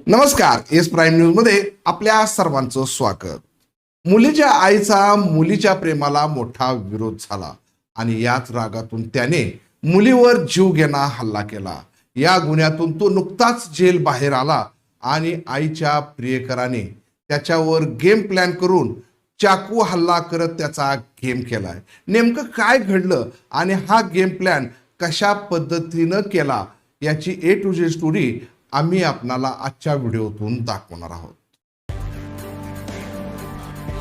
नमस्कार. S prime news मध्ये आपल्या सर्वांचं स्वागत. मुलीच्या आईचा मुलीच्या प्रेमाला मोठा विरोध झाला आणि याच रागातून त्याने मुलीवर जीवघेणा हल्ला केला. या गुन्ह्यातून तो नुकताच जेल बाहेर आला आणि आईच्या प्रियकराने त्याच्यावर गेम प्लॅन करून चाकू हल्ला करत त्याचा गेम केलाय. नेमकं काय घडलं आणि हा गेम प्लॅन कशा पद्धतीनं केला याची A to Z स्टोरी आम्ही आपणाला आजच्या व्हिडिओतून दाखवणार आहोत.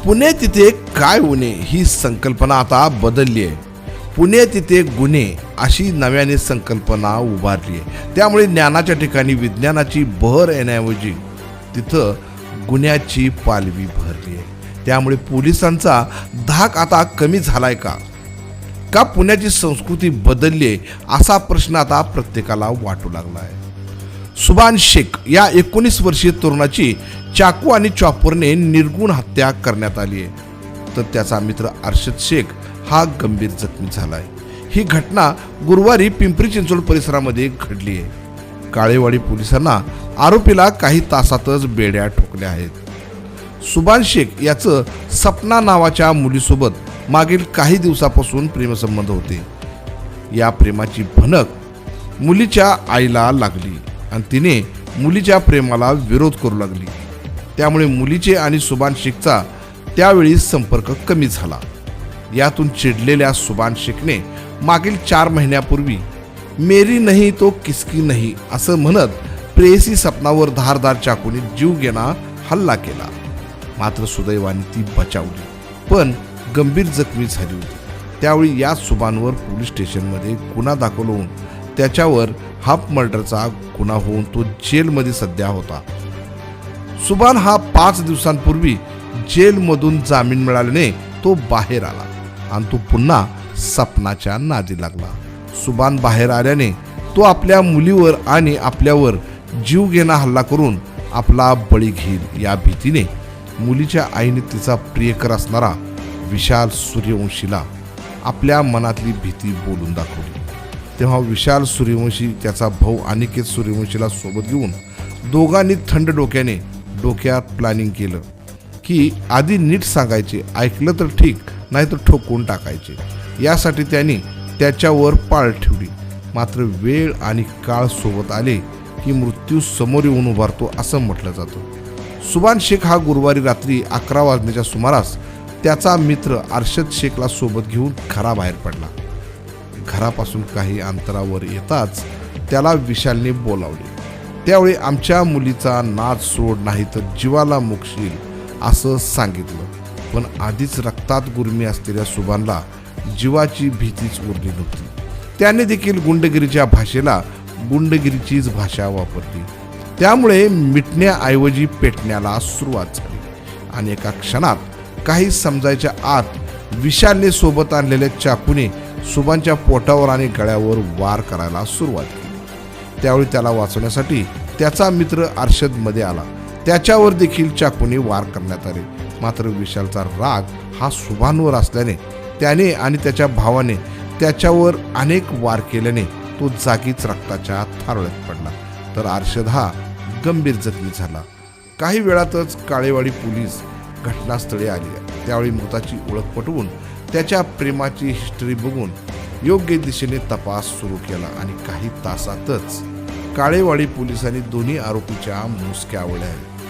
पुणे तिथे काय उणे ही संकल्पना आता बदलली आहे. पुणे तिथे गुन्हे अशी नव्याने संकल्पना उभारली आहे. त्यामुळे ज्ञानाच्या ठिकाणी विज्ञानाची बहर येण्याऐवजी तिथं गुन्ह्याची पालवी भरली आहे. त्यामुळे पोलिसांचा धाक आता कमी झालाय का पुण्याची संस्कृती बदलली आहे असा प्रश्न आता प्रत्येकाला वाटू लागला आहे. सुभान शेख या 19 वर्षीय तरुणाची चाकू आणि चॉपरने निर्गुण हत्या करण्यात आली आहे. तर त्याचा मित्र अर्शद शेख हा गंभीर जखमी झालाय. ही घटना गुरुवारी पिंपरी चिंचवड परिसरामध्ये घडली आहे. काळेवाडी पोलिसांना आरोपीला काही तासातच बेड्या ठोकल्या आहेत. सुभान शेख याचं सपना नावाच्या मुलीसोबत मागील काही दिवसापासून प्रेमसंबंध होते. या प्रेमाची भनक मुलीच्या आईला लागली आणि तिने मुलीच्या प्रेमाला विरोध करू लागली. त्यामुळे मुलीचे आणि सुभान शेखचा त्यावेळी संपर्क कमी झाला. यातून चिडलेल्या सुभान शेखने मागील 4 महिन्यापूर्वी मेरी नहीं तो किसकी नहीं असं म्हणत प्रेयसी सपनावर धारदार चाकूने जीवघेणा हल्ला केला. मात्र सुदैवाने ती बचावली पण गंभीर जखमी झाली होती. त्यावेळी या सुभानवर पोलीस स्टेशनमध्ये गुन्हा दाखल होऊन त्याच्यावर हाफ मर्डरचा गुन्हा होऊन तो जेलमध्ये सध्या होता. सुभान हा 5 दिवसांपूर्वी जेलमधून जामीन मिळाल्याने तो बाहेर आला आणि तो पुन्हा सपनाच्या नादी लागला. सुभान बाहेर आल्याने तो आपल्या मुलीवर आणि आपल्यावर जीवघेणा हल्ला करून आपला बळी घेईल या भीतीने मुलीच्या आईने तिचा प्रियकर असणारा विशाल सूर्यवंशीला आपल्या मनातली भीती बोलून दाखवली. तेव्हा विशाल सूर्यवंशी त्याचा भाऊ अनिकेत सूर्यवंशीला सोबत घेऊन दोघांनी थंड डोक्यात प्लॅनिंग केलं की आधी नीट सांगायचे, ऐकलं तर ठीक नाही तर ठोकून टाकायचे. यासाठी त्यांनी त्याच्यावर पाळ ठेवली. मात्र वेळ आणि काळ सोबत आले की मृत्यू समोर येऊन उभारतो असं म्हटलं जातं. सुभान शेख हा गुरुवारी रात्री 11 वाजण्याच्या सुमारास त्याचा मित्र अर्शद शेखला सोबत घेऊन घराबाहेर पडला. घरापासून काही अंतरावर येताच त्याला विशालने बोलावले. त्यावेळी आमच्या मुलीचा नाद सोड नाही तर जीवाला मुकशील असं सांगितलं. पण आधीच रक्तात गुरमी असलेल्या सुभानला जीवाची भीतीच उरली नव्हती. त्याने देखील गुंडगिरीच्या भाषेला गुंडगिरीचीच भाषा वापरली. त्यामुळे मिटण्याऐवजी पेटण्याला सुरुवात झाली आणि एका क्षणात काही समजायच्या आत विशालने सोबत आणलेल्या चाकूने सुभानच्या पोटावर आणि गळ्यावर वार करायला सुरुवात केली. त्यावेळी त्याला वाचवण्यासाठी त्याचा मित्र अर्शद मध्ये आला. त्याच्यावर देखील चाकूने वार करण्यात आले. मात्र विशालचा राग हा सुभानवर असल्याने त्याने आणि त्याच्या भावाने त्याच्यावर अनेक वार केल्याने तो जागीच रक्ताच्या थारोळ्यात पडला. तर अर्शद हा गंभीर जखमी झाला. काही वेळातच काळेवाडी पोलीस घटनास्थळी आले. त्यावेळी मृताची ओळख पटवून त्याच्या प्रेमाची हिस्ट्री बघून योग्य दिशेने तपास सुरू केला आणि काही तासातच काळेवाडी पोलिसांनी दोन्ही आरोपीच्या मुसक्या आवळल्या आहेत.